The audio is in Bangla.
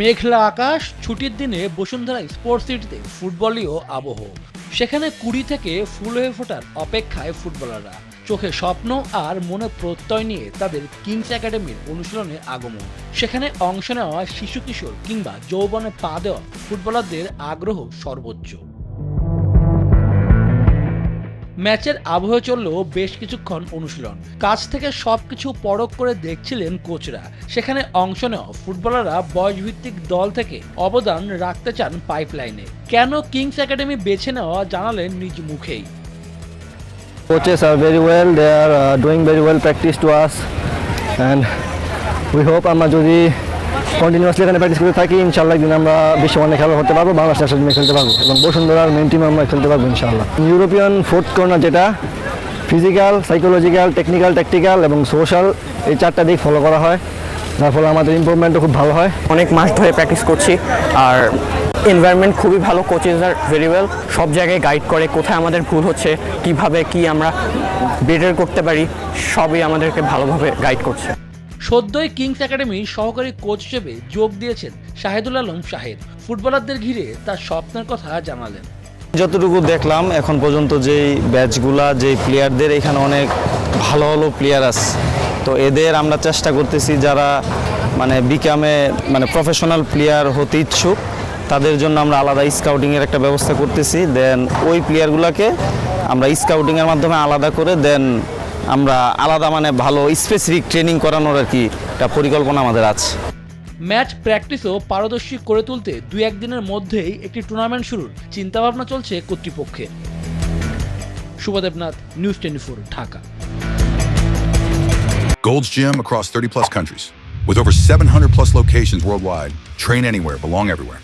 মেঘলা আকাশ, ছুটির দিনে বসুন্ধরা স্পোর্টস সিটিতে ফুটবলীয় আবহ। সেখানে 20 থেকে ফুল হয়ে ফোটার অপেক্ষায় ফুটবলাররা। চোখে স্বপ্ন আর মনে প্রত্যয় নিয়ে তাদের কিংস একাডেমির অনুশীলনে আগমন। সেখানে অংশ নেওয়া শিশু কিশোর কিংবা যৌবনে পা দেওয়া ফুটবলারদের আগ্রহ সর্বোচ্চ। ম্যাচের আবহে চলল বেশ কিছুক্ষণ অনুশীলন। কাছ থেকে সবকিছু পরখ করে দেখছিলেন কোচরা। সেখানে অংশ নেওয়া ফুটবলাররা বয়সভিত্তিক দল থেকে অবদান রাখতে চান পাইপলাইনে। কেন কিংস একাডেমি বেছে নেওয়া জানালেন নিজ মুখেই। Coaches are very well, they are doing very well practice to us and we hope আমরা যদি কন্টিনিউয়াসলি এখানে প্র্যাকটিস করে থাকি ইনশাআল্লাহ একদিন আমরা বিশ্বমানের খেলা হতে পারবো, বাংলাদেশ ন্যাশনাল টিমে খেলতে পারবো এবং বসুন্ধরার মেইন টিমে আমরা খেলতে পারবো ইনশাআল্লাহ। ইউরোপিয়ান ফোর্থ কর্নার যেটা ফিজিক্যাল, সাইকোলজিক্যাল, টেকনিক্যাল, ট্যাকটিক্যাল এবং সোশ্যাল, এই চারটা দিক ফলো করা হয়, যার ফলে আমাদের ইমপ্রুভমেন্টও খুব ভালো হয়। অনেক মাস ধরে প্র্যাকটিস করছি আর এনভায়রনমেন্ট খুবই ভালো, কোচেস আর ভেরি ওয়েল, সব জায়গায় গাইড করে কোথায় আমাদের ভুল হচ্ছে, কিভাবে কি আমরা বেটার করতে পারি, সবই আমাদেরকে ভালোভাবে গাইড করছে। সদ্যই কিংস একাডেমির সহকারী কোচ হিসেবে যোগ দিয়েছেন শাহিদুল আলম শাহেদ। ফুটবলারদের ঘিরে তার স্বপ্নের কথা জানালেন। যতটুকু দেখলাম এখন পর্যন্ত যেই ব্যাচগুলা, যেই প্লেয়ারদের এখানে অনেক ভালো ভালো প্লেয়ার আছে, তো এদের আমরা চেষ্টা করতেছি যারা প্রফেশনাল প্লেয়ার হতে ইচ্ছুক তাদের জন্য আমরা আলাদা স্কাউটিংয়ের একটা ব্যবস্থা করতেছি। দেন ওই প্লেয়ারগুলোকে আমরা স্কাউটিংয়ের মাধ্যমে আলাদা করে দেন আমরা আলাদা ভালো স্পেসিফিক ট্রেনিং করানোর আর কি একটা পরিকল্পনা আমাদের আছে। ম্যাচ প্র্যাকটিসও পারদর্শী করে তুলতে 2-1 দিনের মধ্যেই একটি টুর্নামেন্ট শুরুর চিন্তাভাবনা চলছে কর্তৃপক্ষের। Shubhodeb Nath, news 24, Dhaka. Gold's Gym across 30+ countries. With over 700+ locations worldwide, train anywhere, belong everywhere.